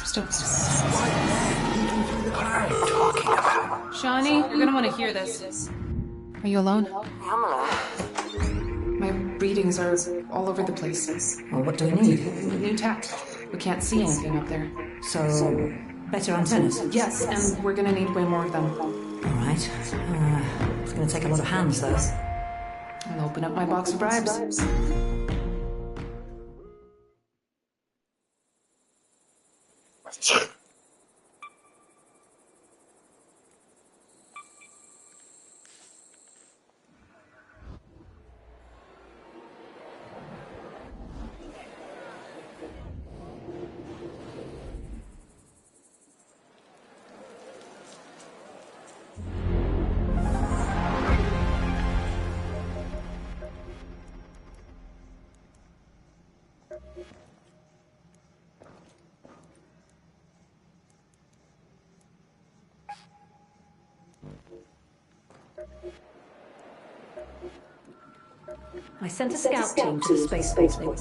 Still. Right there, peeking through the cloud. What are you talking about? Shawnee, you're gonna want to hear this. Are you alone? I'm alone. My readings are all over the place. Well, what do we need? New tech. We can't see anything up there. So, better antennas? Yes, and we're gonna need way more of them. All right. It's going to take a lot of hands, though. I'll open up my box of bribes. I sent a scout team to the spaceport.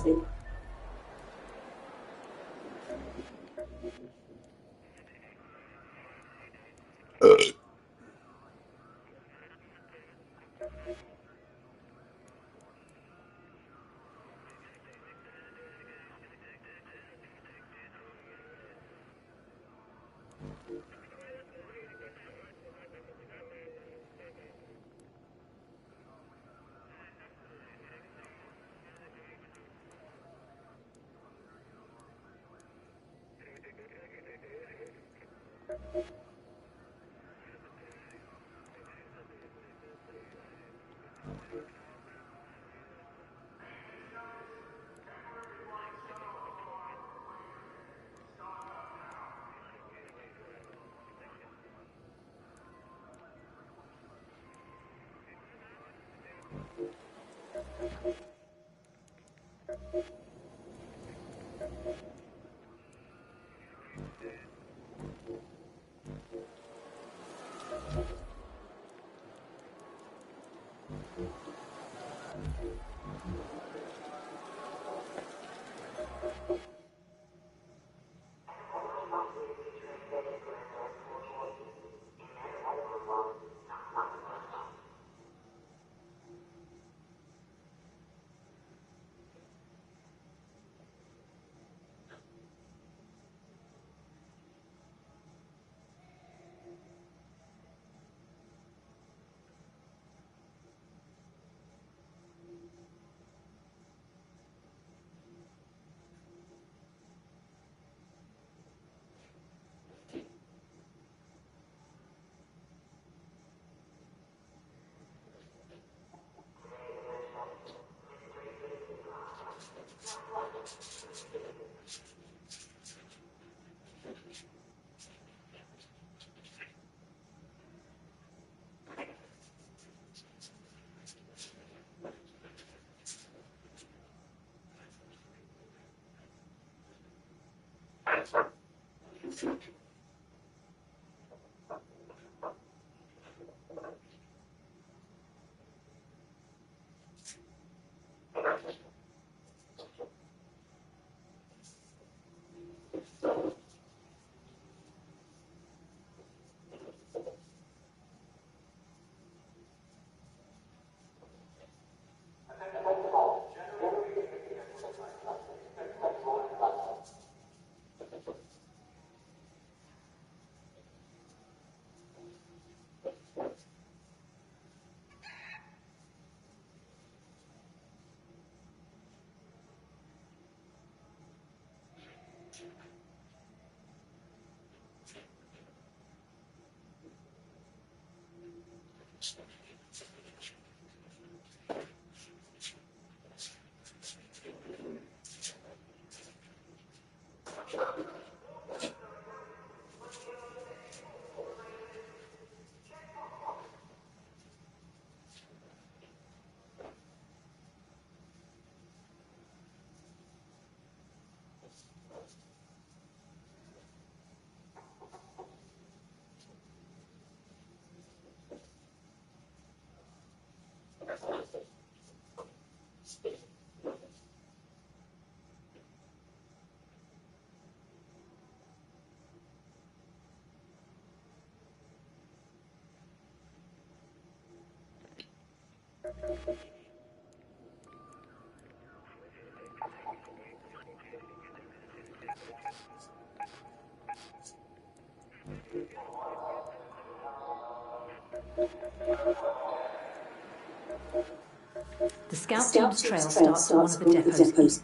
The scout team's trail starts at one of the depots.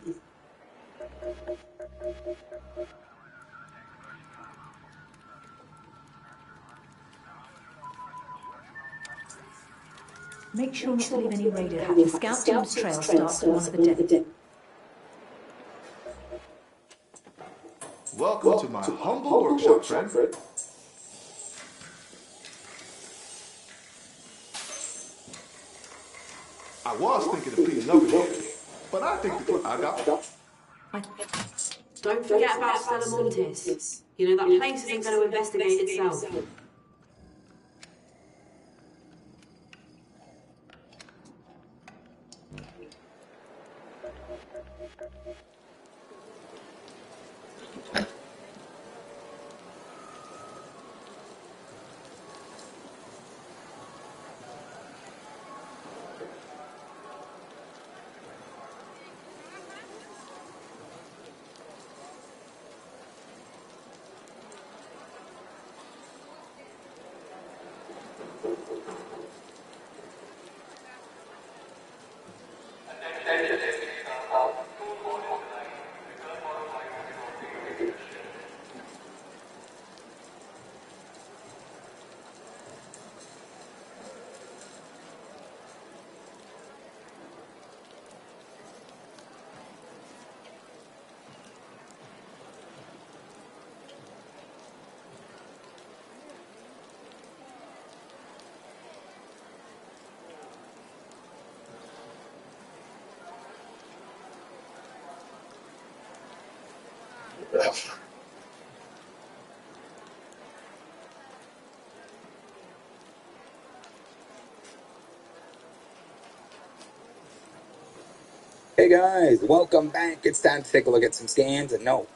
Make sure not to leave any radio. The scout team's trail starts at one of the depots. Welcome to my humble workshop, friend. I was thinking of cleaning up here, but I think I got. Don't forget about Stella Montes. You know, that place isn't going to investigate itself. Hey guys, welcome back. It's time to take a look at some scams, and no,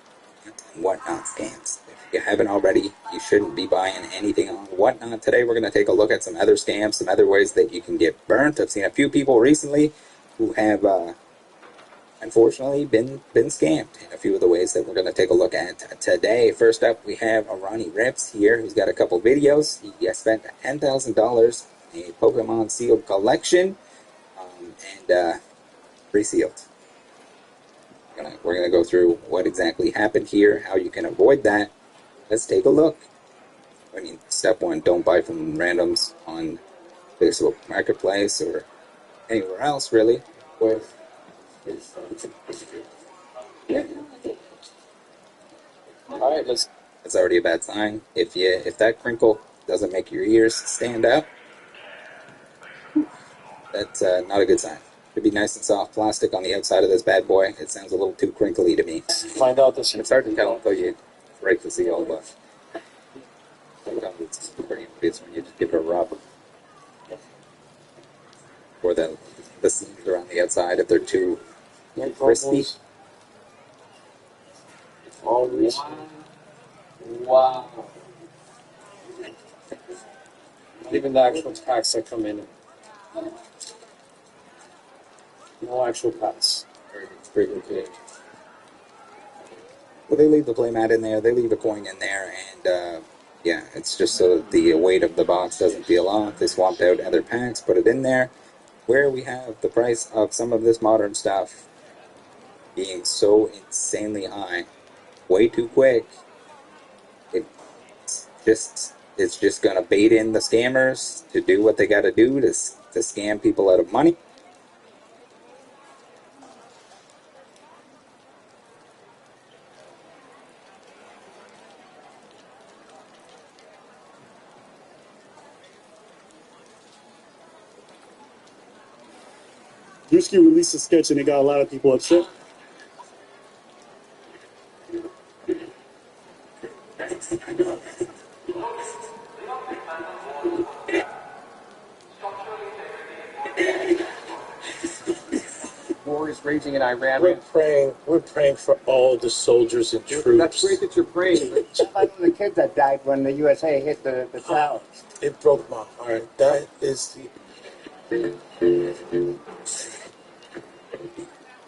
Whatnot scams. If you haven't already, you shouldn't be buying anything on Whatnot. Today we're going to take a look at some other scams, some other ways that you can get burnt. I've seen a few people recently who have unfortunately been scammed in a few of the ways that we're going to take a look at today. First up, we have Ronnie Rips here, who's got a couple videos. He spent $10,000 in a Pokemon sealed collection, and pre-sealed. We're going to go through what exactly happened here, how you can avoid that. Let's take a look. I mean, step one, don't buy from randoms on Facebook Marketplace or anywhere else, really. Alright, that's already a bad sign. If that crinkle doesn't make your ears stand up, that's not a good sign. Should be nice and soft plastic on the outside of this bad boy. It sounds a little too crinkly to me. Find out this. It's hard to tell until you break the seal, but sometimes it's pretty obvious when you just give it a rub. Or the seams around the outside, if they're too crispy. Always. Wow. Not even the actual packs that come in. No actual packs. Very good. Well, they leave the playmat in there, they leave a coin in there, and yeah, it's just so that the weight of the box doesn't feel off. They swapped out other packs, put it in there, where we have the price of some of this modern stuff being so insanely high, way too quick. It's just gonna bait in the scammers to do what they gotta do to scam people out of money. Drewski released a sketch and it got a lot of people upset. War is raging in Iran. We're praying for all the soldiers and troops. That's great that you're praying. Just like the kids that died when the USA hit the towers. It broke my heart. That is the In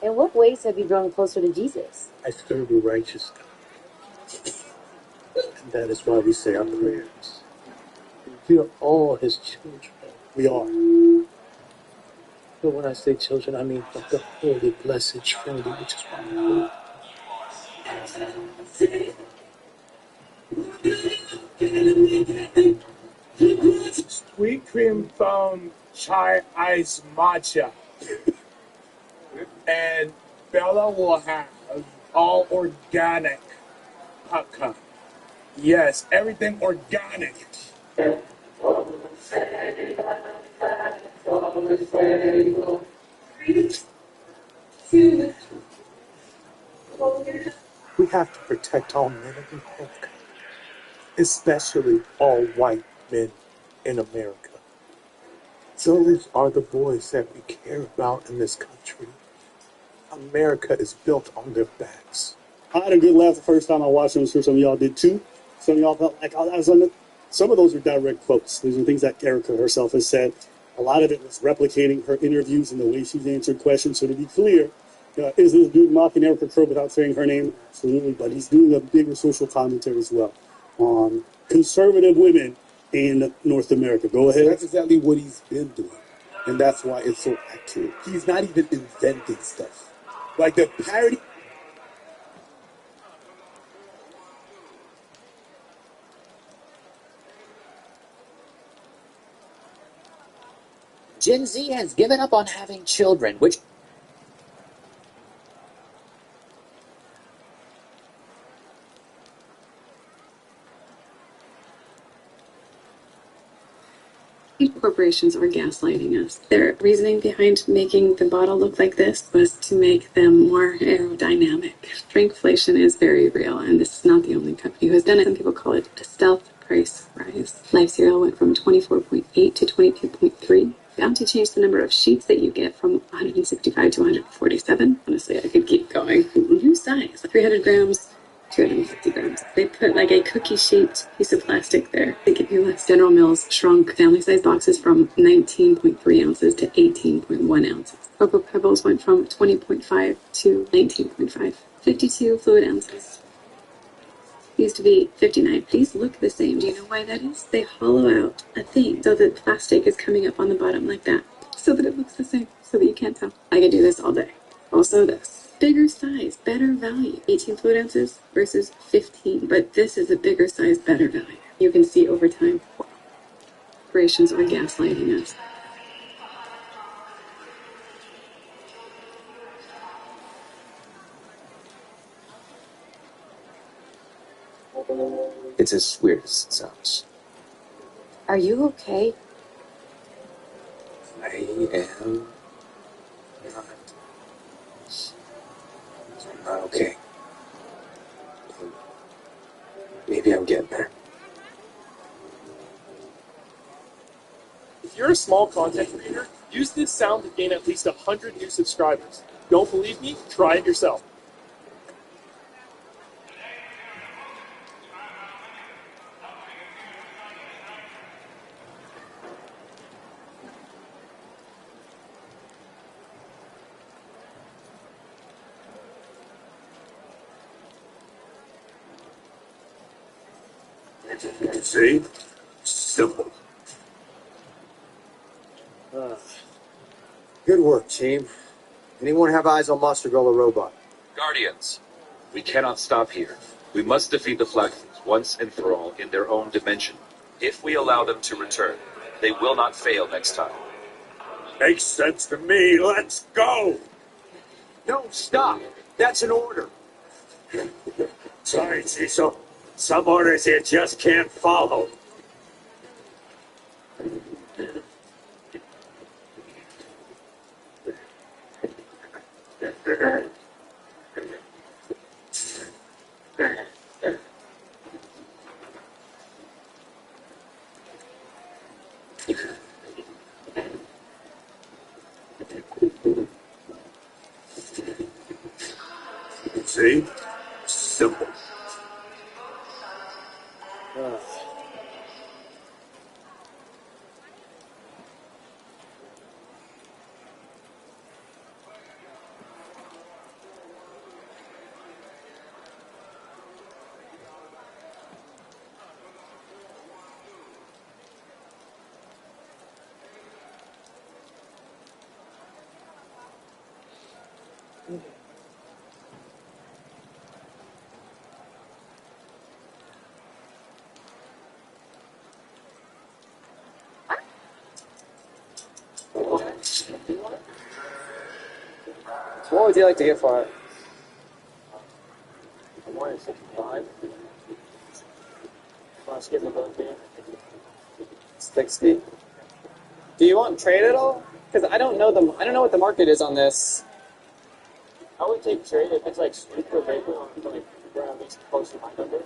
what ways have you grown closer to Jesus? I serve a righteous God. And that is why we say our prayers. We are all his children. We are. But when I say children, I mean of the holy, blessed Trinity, which is why we Sweet cream foam chai ice matcha. And Bella will have all organic popcorn. Yes, everything organic. We have to protect all men of America, especially all white men in America. Those are the boys that we care about in this country. America is built on their backs. I had a good laugh the first time I watched them. I'm sure some of y'all did too. Some of y'all felt like I was on the, some of those are direct quotes. These are things that Erica herself has said. A lot of it was replicating her interviews and the way she's answered questions. So to be clear, is this dude mocking Erica Crow without saying her name? Absolutely. But he's doing a bigger social commentary as well on conservative women in North America. Go ahead. That's exactly what he's been doing. And that's why it's so accurate. He's not even inventing stuff. Like the parody. Gen Z has given up on having children, which corporations are gaslighting us. Their reasoning behind making the bottle look like this was to make them more aerodynamic. Shrinkflation is very real, and this is not the only company who has done it. Some people call it a stealth price rise. Life cereal went from 24.8 to 22.3. Bounty changed the number of sheets that you get from 165 to 147. Honestly, I could keep going. New size, 300 grams, 250 grams. They put like a cookie-shaped piece of plastic there. They give you less. General Mills shrunk family-size boxes from 19.3 ounces to 18.1 ounces. Cocoa Pebbles went from 20.5 to 19.5. 52 fluid ounces. Used to be 59. These look the same. Do you know why that is? They hollow out a thing so that plastic is coming up on the bottom like that, so that it looks the same, so that you can't tell. I could do this all day. Also this. Bigger size, better value. 18 fluid ounces versus 15. But this is a bigger size, better value. You can see over time, corporations are gaslighting us. it's as weird as it sounds. Are you okay? I am not. I'm not okay. Maybe I'm getting there. If you're a small content creator, use this sound to gain at least 100 new subscribers. Don't believe me? Try it yourself. See? Simple. Good work, team. Anyone have eyes on Monster Girl or Robot? Guardians, we cannot stop here. We must defeat the Flaxlands once and for all in their own dimension. If we allow them to return, they will not fail next time. Makes sense to me. Let's go. No, stop. That's an order. Sorry, Cecil. Some orders you just can't follow. See? Simple. What would you like to get for it? 165. Want to skip the boat here? 60. Do you want trade at all? Because I don't know what the market is on this. I would take trade if it's like super big, like around at least close to my number.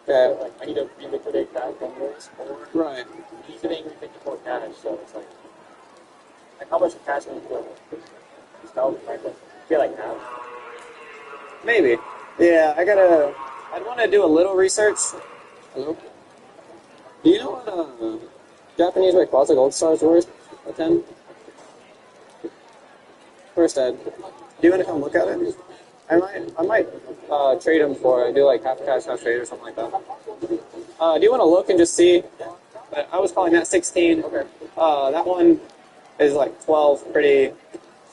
Okay. Like I need to re-liquidate that anyways. Right. He's getting 54 cash, so it's like how much cash can you put? Just tell me, right? Feel like half. Maybe. Yeah, I'd want to do a little research. Hello? Do you know what Japanese Rayquaza Gold Stars worth? A 10? First, Ed, do you want to come look at it? I might trade them for it. Do like half cash, half trade or something like that. Do you want to look and just see? I was calling that 16. Okay. That one is like 12, pretty.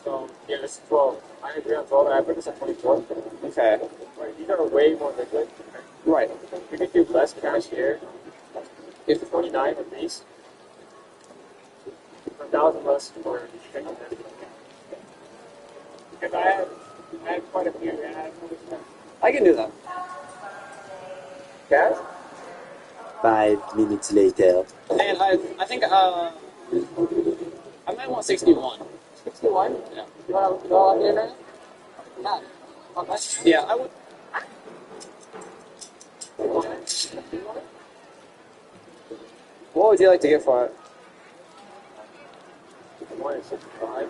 So, yeah, this is 12. I agree on 12, and I put this at 24. Okay. Right, these are way more liquid. Right. We could do less cash here. It's 29 at least. 1,000 less for because I had quite a few. I can do that. Cash? 5 minutes later. And I think I might want 61. 61? Yeah. You want to go on the internet? No. Okay. Yeah, I would. What would you like to get for it? 165.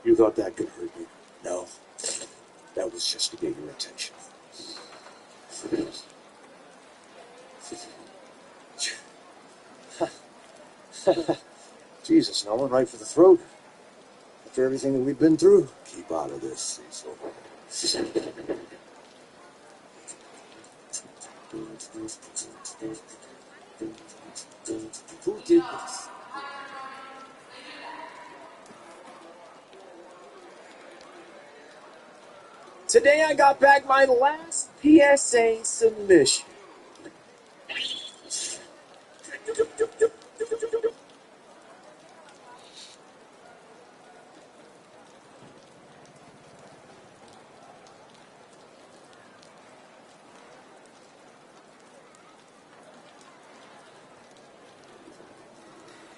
You thought that could hurt me? No. That was just to get your attention. Jesus, no one right for the throat. After everything that we've been through, keep out of this, Cecil. Who did this? Today I got back my last PSA submission.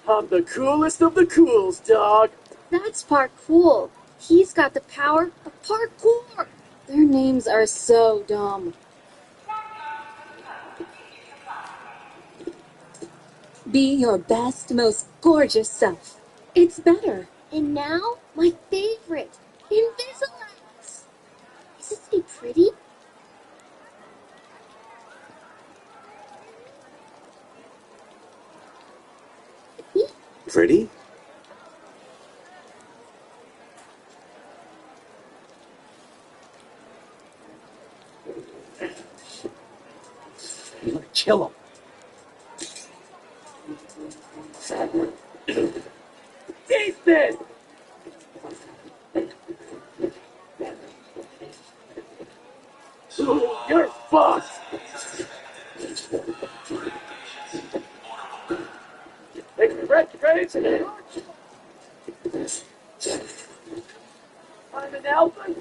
I'm the coolest of the cools, dog. That's parkour. He's got the power of parkour. Their names are so dumb. Be your best, most gorgeous self. It's better. And now, my favorite, Invisalign. Isn't he pretty? Pretty? I'm gonna kill him. Ethan! You're fucked! Congratulations! I'm an alpha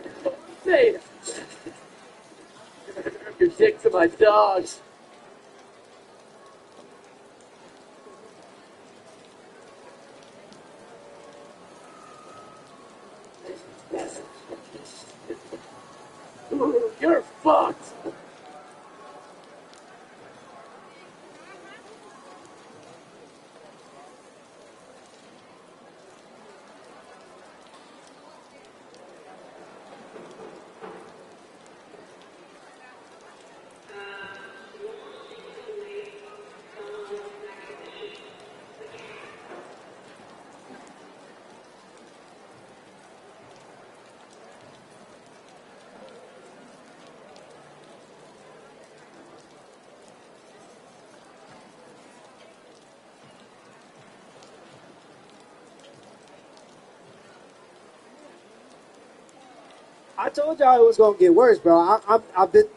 theta. Serve your dick to my dogs. You're fucked. I told y'all it was gonna get worse, bro. I've been.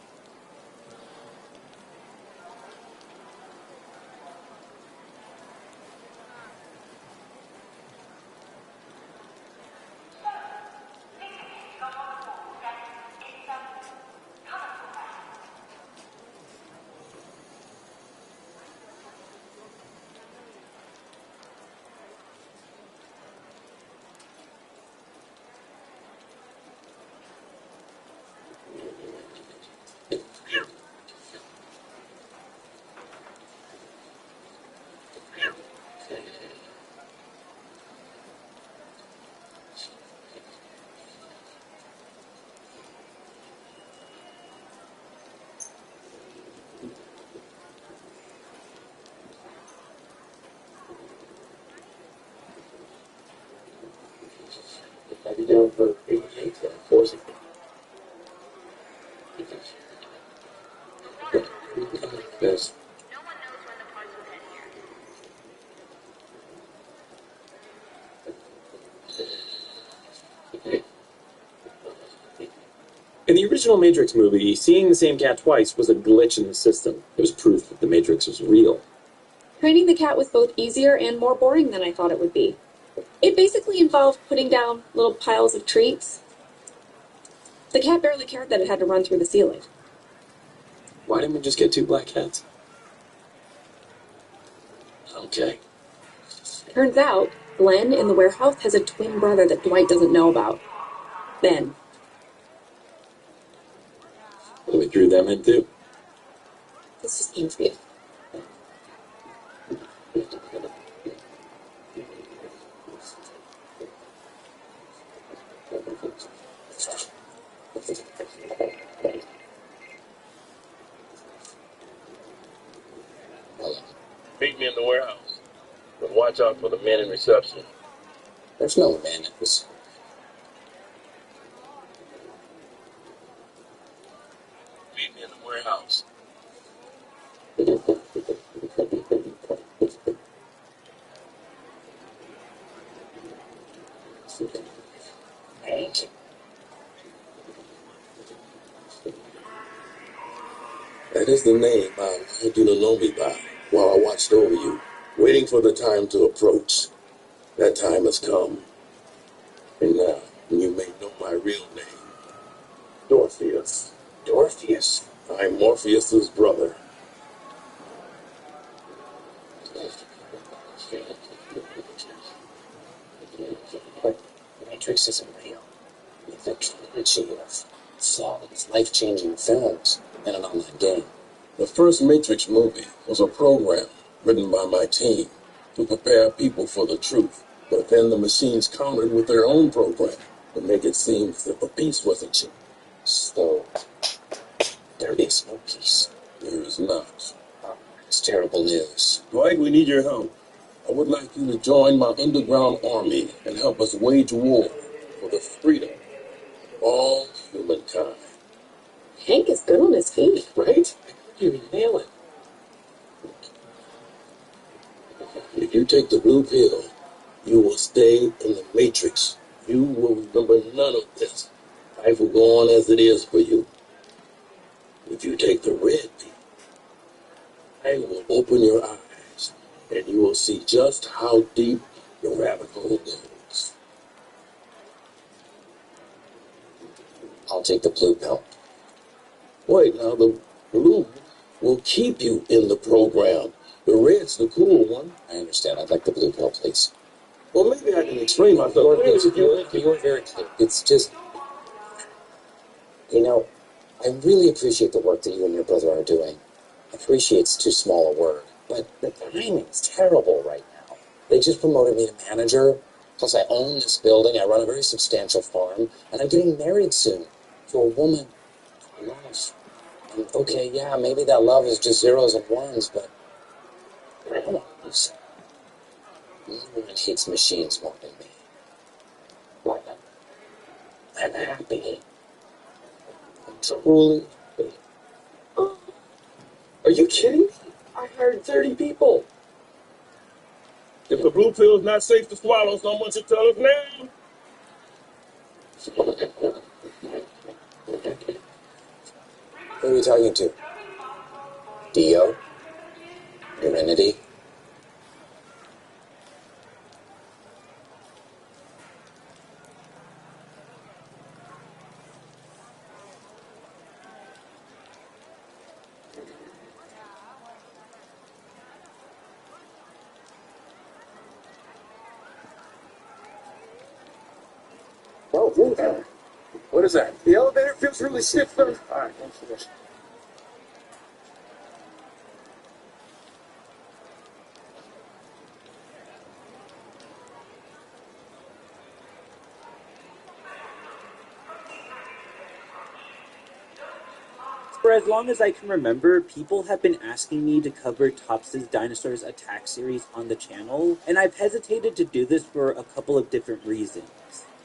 I'd be down for 88 forcing. Yes. In the original Matrix movie, seeing the same cat twice was a glitch in the system. It was proof that the Matrix was real. Training the cat was both easier and more boring than I thought it would be. It basically involved putting down little piles of treats. The cat barely cared that it had to run through the ceiling. Why didn't we just get 2 black cats? Okay. Turns out, Glenn in the warehouse has a twin brother that Dwight doesn't know about. Ben. Well, we threw them in too. This just came for you. Meet me in the warehouse. But watch out for the men in reception. There's no man in this. Meet me in the warehouse. That is the name I allowed you to know me by while I watched over you, waiting for the time to approach. That time has come. And now you may know my real name. Dorpheus. Dorpheus? I'm Morpheus's brother. But the Matrix isn't real. It's a trilogy of flawless, life-changing films and an online game. The first Matrix movie was a program written by my team to prepare people for the truth. But then the machines countered with their own program to make it seem as if the peace was achieved. So, there is no peace. There is not. It's terrible news. Dwight, we need your help. I would like you to join my underground army and help us wage war for the freedom of all humankind. Hank is good on his feet. Right? You nail it. If you take the blue pill, you will stay in the Matrix. You will remember none of this. Life will go on as it is for you. If you take the red pill, I will open your eyes, and you will see just how deep the rabbit hole goes. I'll take the blue pill. Wait, now the blue will keep you in the program. The red's the cool one. I understand. I'd like the blue pill, please. Well, maybe I can explain myself. You were very clear. It's just, you know, I really appreciate the work that you and your brother are doing. Appreciate's too small a word, but the timing's terrible right now. They just promoted me to manager, plus I own this building, I run a very substantial farm, and I'm getting married soon to a woman I love. And okay, yeah, maybe that love is just zeros and ones, but I don't want to lose it. No one hates machines more than me. But I'm happy. I'm truly happy. Are you kidding me? I hired 30 people. If the blue pill's not safe to swallow, someone should tell us now. Who are you talking to? Dio? Serenity? Oh, what is that? The elevator feels really stiff, though. All right, thanks for this. For as long as I can remember, people have been asking me to cover Topps' Dinosaurs Attack series on the channel, and I've hesitated to do this for a couple of different reasons.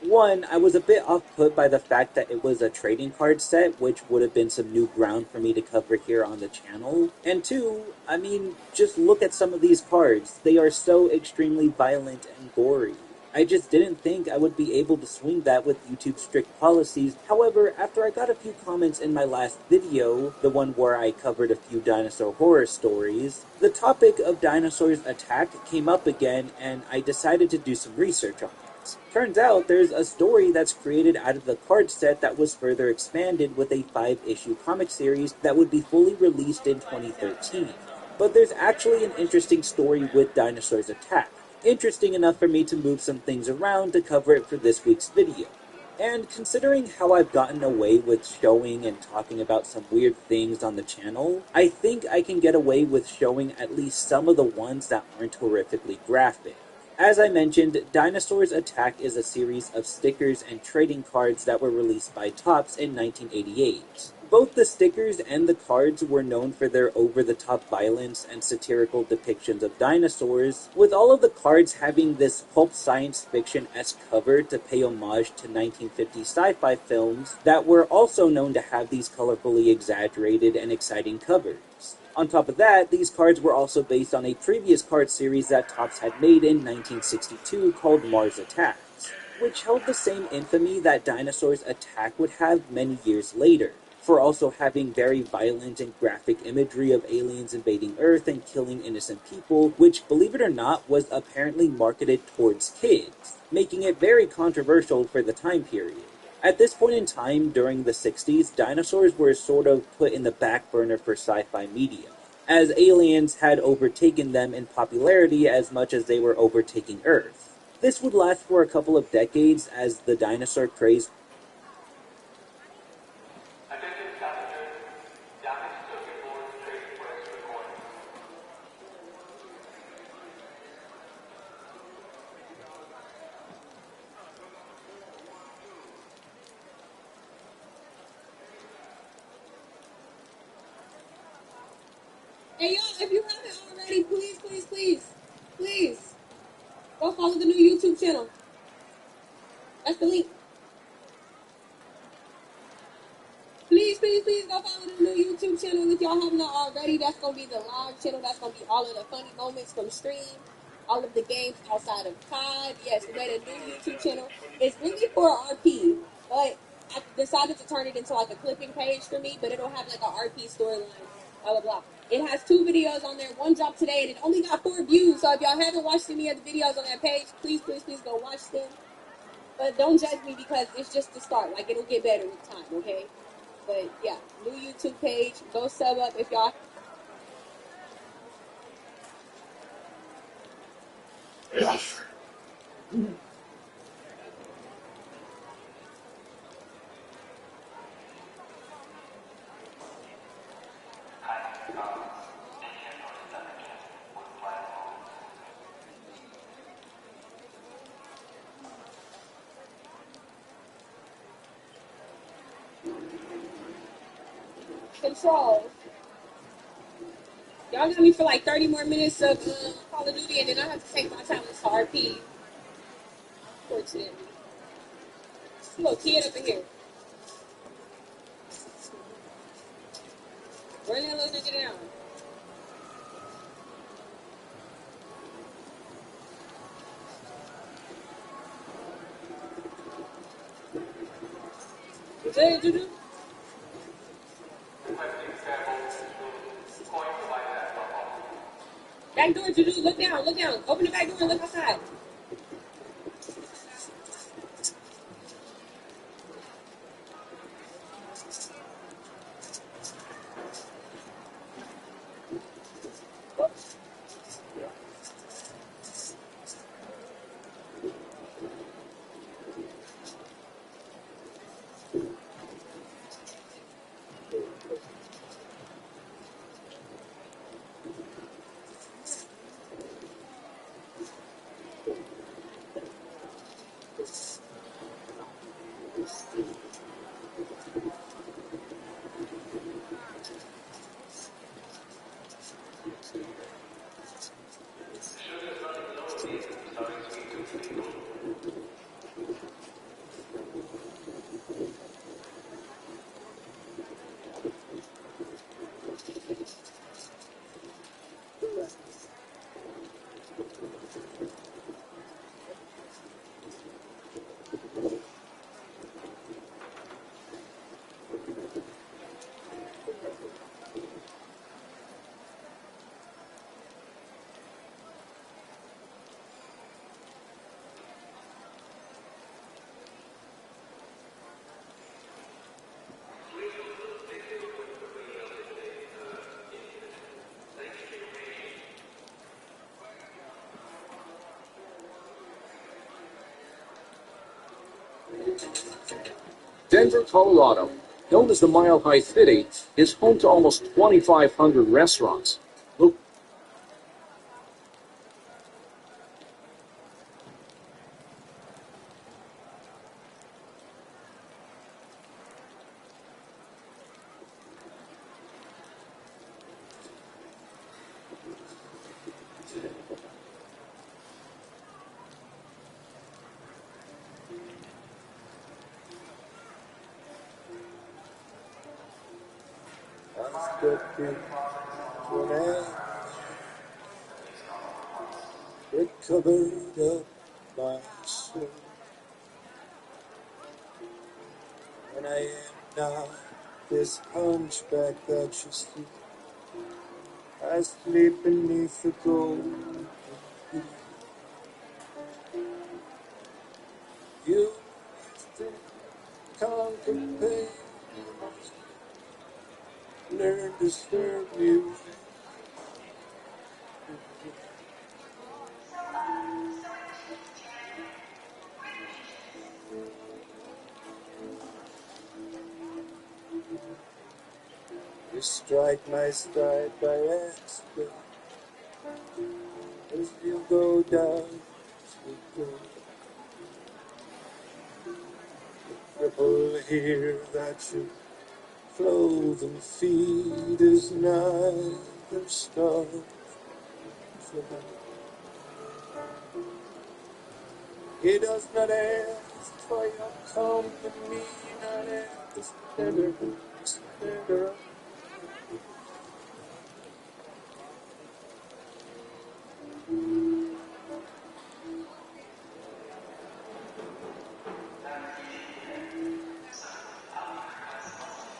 One, I was a bit off-put by the fact that it was a trading card set, which would have been some new ground for me to cover here on the channel. And two, I mean, just look at some of these cards. They are so extremely violent and gory. I just didn't think I would be able to swing that with YouTube's strict policies. However, after I got a few comments in my last video, the one where I covered a few dinosaur horror stories, the topic of Dinosaurs Attack came up again, and I decided to do some research on it. Turns out there's a story that's created out of the card set that was further expanded with a 5-issue comic series that would be fully released in 2013. But there's actually an interesting story with Dinosaurs Attack. Interesting enough for me to move some things around to cover it for this week's video. And considering how I've gotten away with showing and talking about some weird things on the channel, I think I can get away with showing at least some of the ones that aren't horrifically graphic. As I mentioned, Dinosaurs Attack is a series of stickers and trading cards that were released by Topps in 1988. Both the stickers and the cards were known for their over-the-top violence and satirical depictions of dinosaurs, with all of the cards having this pulp science fiction-esque cover to pay homage to 1950s sci-fi films that were also known to have these colorfully exaggerated and exciting covers. On top of that, these cards were also based on a previous card series that Topps had made in 1962 called Mars Attacks, which held the same infamy that Dinosaurs Attack would have many years later, for also having very violent and graphic imagery of aliens invading Earth and killing innocent people, which, believe it or not, was apparently marketed towards kids, making it very controversial for the time period. At this point in time, during the 60s, dinosaurs were sort of put in the back burner for sci-fi media, as aliens had overtaken them in popularity as much as they were overtaking Earth. This would last for a couple of decades as the dinosaur craze Hey, y'all, if you haven't already, please, go follow the new YouTube channel. That's the link. Please go follow the new YouTube channel if y'all haven't already. That's going to be the live channel. That's going to be all of the funny moments from stream, all of the games outside of COD. Yes, we made a new YouTube channel. It's really for RP, but I decided to turn it into like a clipping page for me, but it'll have like a RP storyline, blah, blah, blah. It has 2 videos on there. One dropped today, and it only got 4 views. So if y'all haven't watched any of the videos on that page, please go watch them. But don't judge me because it's just the start. Like, it'll get better with time, okay? But yeah, new YouTube page. Go sub up if y'all. controls. Y'all got me for like 30 more minutes of Call of Duty, and then I have to take my time with RP. Fortunately. Little kid up in here. Run that little nigga down. Is that it, Juju? Back door, Juju. Look down, look down. Open the back door and look outside. Denver, Colorado, known as the Mile High City, is home to almost 2,500 restaurants. Look, It covered up my soul, and I am not this hunchback that you see. I sleep beneath the golden sea. You used to conquer pain, learn to serve me. You strike my stride by accident as you go down to go. The cripple here that you clothe and feed is neither starved. He does not ask for your company, not at the center of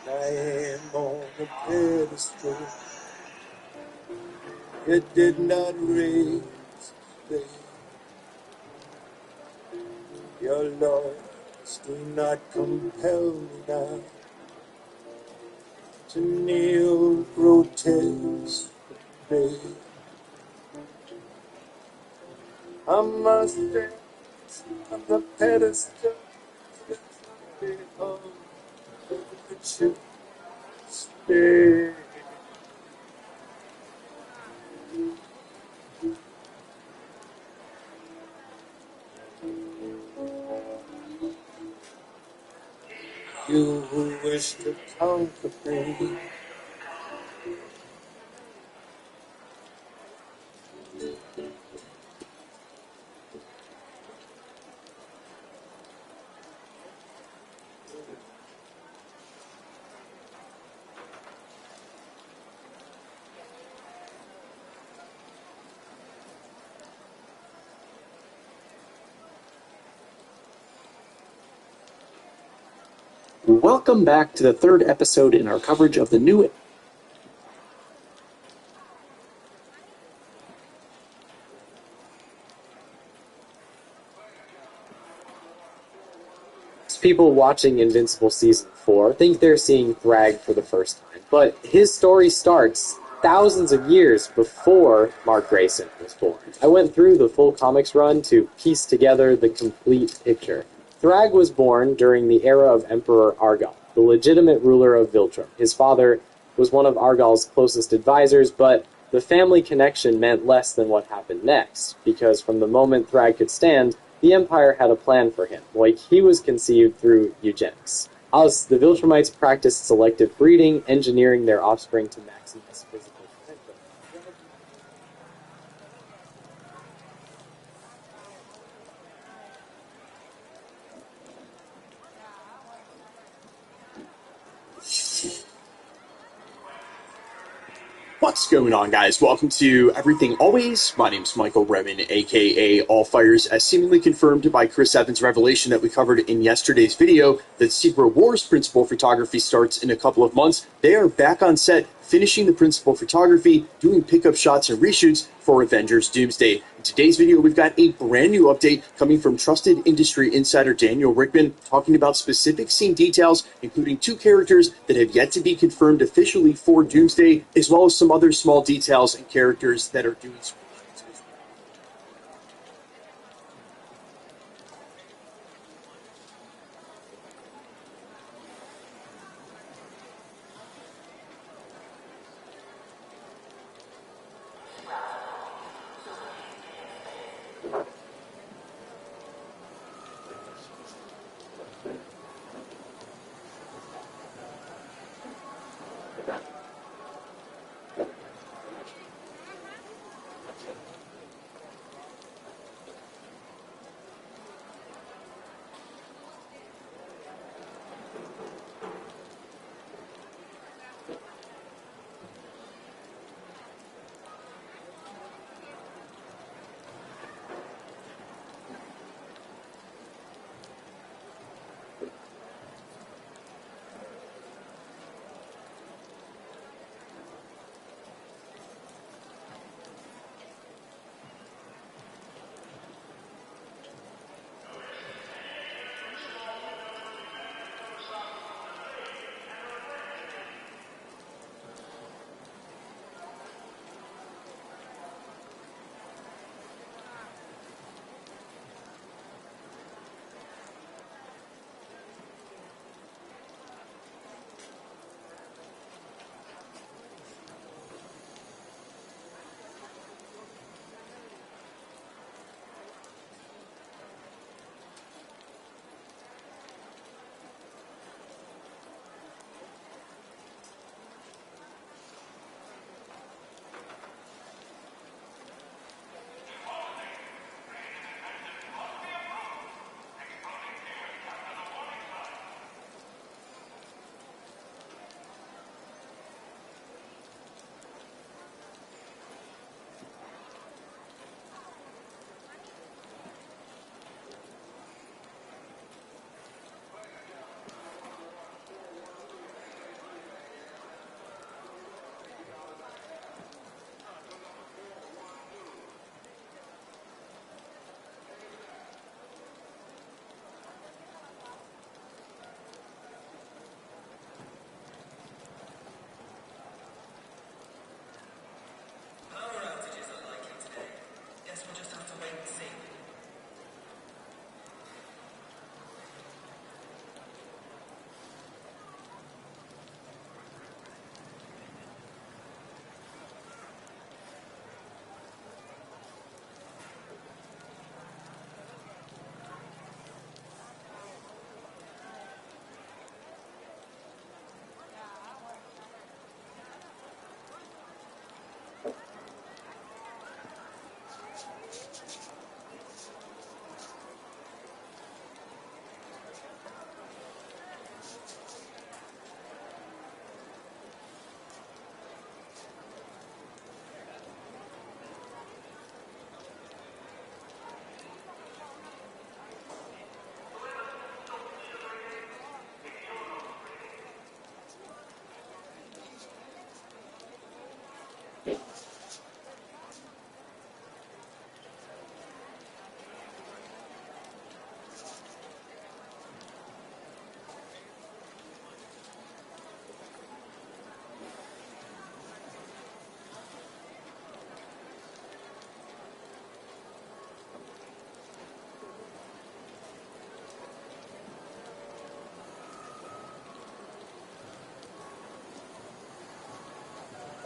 I am on a pedestal. It did not raise the your laws do not compel me now to kneel grotesquely. I must dance on the pedestal of which you stay. You who wish to conquer pain, Welcome back to the third episode in our coverage of the new people watching Invincible Season 4 think they're seeing Thrag for the first time, but his story starts thousands of years before Mark Grayson was born. I went through the full comics run to piece together the complete picture. Thrag was born during the era of Emperor Argal, the legitimate ruler of Viltrum. His father was one of Argal's closest advisors, but the family connection meant less than what happened next, because from the moment Thrag could stand, the Empire had a plan for him, like he was conceived through eugenics. As the Viltrumites practiced selective breeding, engineering their offspring to maximize physical potential. What's going on, guys? Welcome to Everything Always. My name's Michael Remen, aka All Fires, as seemingly confirmed by Chris Evans' revelation that we covered in yesterday's video that Secret Wars principal photography starts in a couple of months. They are back on set, finishing the principal photography, doing pickup shots and reshoots for Avengers Doomsday. In today's video, we've got a brand new update coming from trusted industry insider Daniel Rickman, talking about specific scene details, including 2 characters that have yet to be confirmed officially for Doomsday, as well as some other small details and characters that are doing screenshots.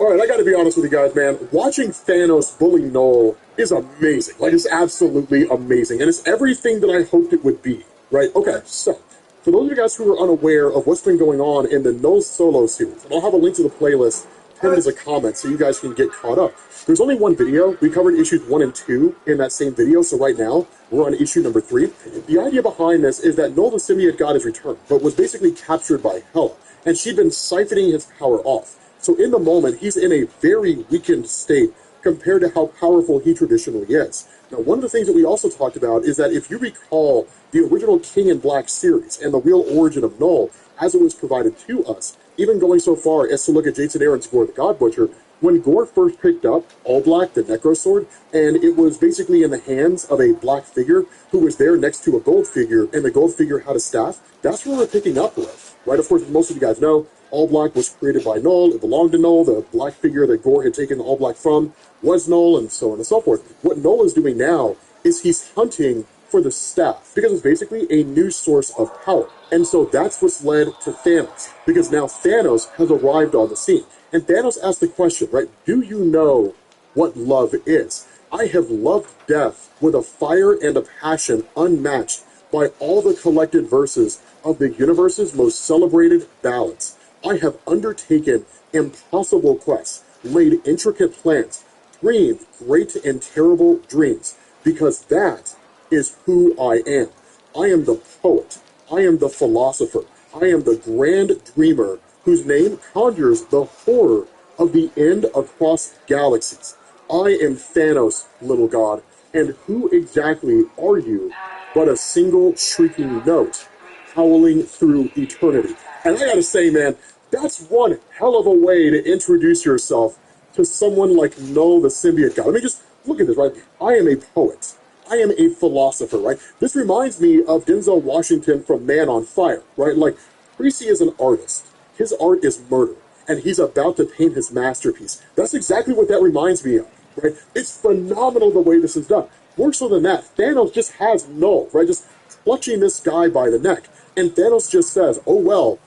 All right, I got to be honest with you guys, man. Watching Thanos bully Null is amazing. Like, it's absolutely amazing. And it's everything that I hoped it would be, right? Okay, so, for those of you guys who are unaware of what's been going on in the Null Solo series, and I'll have a link to the playlist pinned as a comment so you guys can get caught up. There's only one video. We covered issues 1 and 2 in that same video, so right now, we're on issue number 3. The idea behind this is that Null the Symbiote God has returned, but was basically captured by Hela, and she'd been siphoning his power off. So in the moment, he's in a very weakened state compared to how powerful he traditionally is. Now, one of the things that we also talked about is that if you recall the original King in Black series and the real origin of Null as it was provided to us, even going so far as to look at Jason Aaron's Gore the God Butcher, when Gore first picked up All Black, the Necrosword, and it was basically in the hands of a black figure who was there next to a gold figure, and the gold figure had a staff, that's where we're picking up with, right? Of course, as most of you guys know, All Black was created by Null, it belonged to Null, the black figure that Gore had taken All Black from was Null, and so on and so forth. What Null is doing now is he's hunting for the staff, because it's basically a new source of power. And so that's what's led to Thanos, because now Thanos has arrived on the scene. And Thanos asked the question, right, do you know what love is? I have loved death with a fire and a passion unmatched by all the collected verses of the universe's most celebrated ballads. I have undertaken impossible quests, laid intricate plans, dreamed great and terrible dreams, because that is who I am. I am the poet. I am the philosopher. I am the grand dreamer whose name conjures the horror of the end across galaxies. I am Thanos, little god, and who exactly are you but a single shrieking note howling through eternity? And I gotta say, man, that's one hell of a way to introduce yourself to someone like Null the Symbiote God. I mean, just look at this, right? I am a poet. I am a philosopher, right? This reminds me of Denzel Washington from Man on Fire, right? Like, Creasy is an artist. His art is murder, and he's about to paint his masterpiece. That's exactly what that reminds me of, right? It's phenomenal the way this is done. More so than that, Thanos just has Null, right? Just clutching this guy by the neck. And Thanos just says, oh well,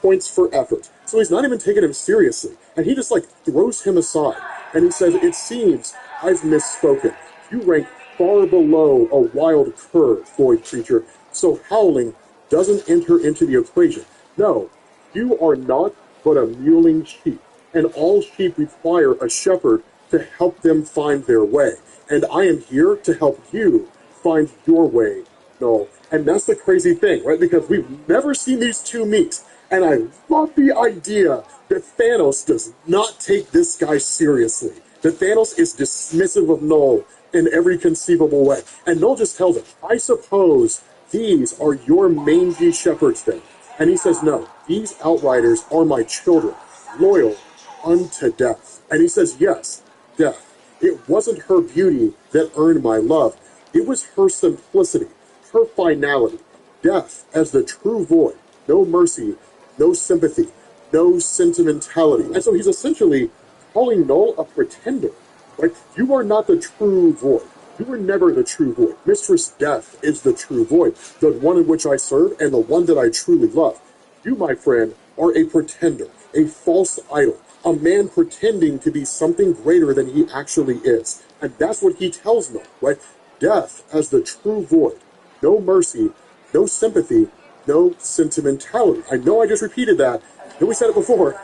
points for effort. So he's not even taking him seriously. And he just, like, throws him aside. And he says, it seems I've misspoken. You rank far below a wild cur, Floyd creature, so howling doesn't enter into the equation. No, you are not but a mewling sheep, and all sheep require a shepherd to help them find their way. And I am here to help you find your way, Null. And that's the crazy thing, right? Because we've never seen these two meet. And I love the idea that Thanos does not take this guy seriously. That Thanos is dismissive of Null in every conceivable way. And Null just tells him, I suppose these are your mangy shepherds then. And he says, no, these outriders are my children, loyal unto death. And he says, yes, death. It wasn't her beauty that earned my love. It was her simplicity, her finality. Death as the true void. No mercy, no sympathy, no sentimentality. And so he's essentially calling Null a pretender. Right? You are not the true void. You were never the true void. Mistress Death is the true void, the one in which I serve and the one that I truly love. You, my friend, are a pretender, a false idol, a man pretending to be something greater than he actually is. And that's what he tells me, right? Death as the true void. No mercy, no sympathy, no sentimentality. I know I just repeated that. And we said it before.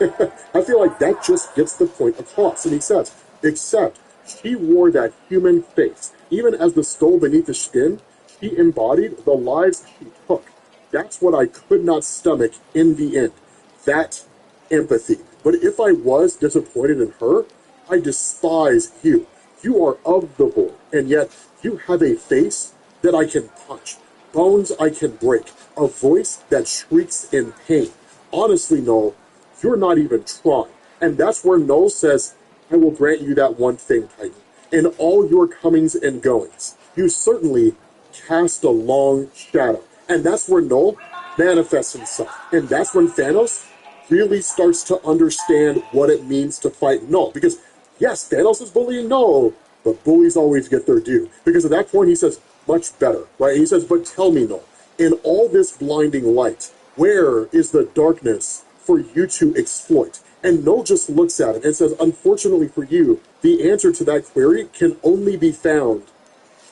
I feel like that just gets the point across. And he says, except she wore that human face. Even as the skull beneath the skin, she embodied the lives she took. That's what I could not stomach in the end. That empathy. But if I was disappointed in her, I despise you. You are of the void, and yet you have a face that I can punch, bones I can break, a voice that shrieks in pain. Honestly, Null, you're not even trying. And that's where Null says, I will grant you that one thing, Titan. In all your comings and goings, you certainly cast a long shadow. And that's where Null manifests himself. And that's when Thanos really starts to understand what it means to fight Null. Because, yes, Thanos is bullying Null, but bullies always get their due. Because at that point he says, much better, right? And he says, but tell me, Null, in all this blinding light, where is the darkness for you to exploit? And Null just looks at it and says, unfortunately for you, the answer to that query can only be found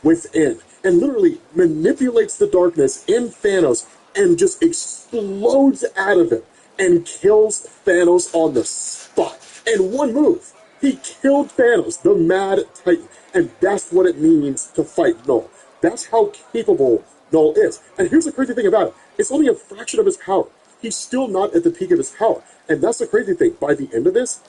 within. And literally manipulates the darkness in Thanos and just explodes out of it and kills Thanos on the spot. In one move, he killed Thanos, the Mad Titan. And that's what it means to fight Null. That's how capable Null is. And here's the crazy thing about it. It's only a fraction of his power. He's still not at the peak of his power. And that's the crazy thing. By the end of this,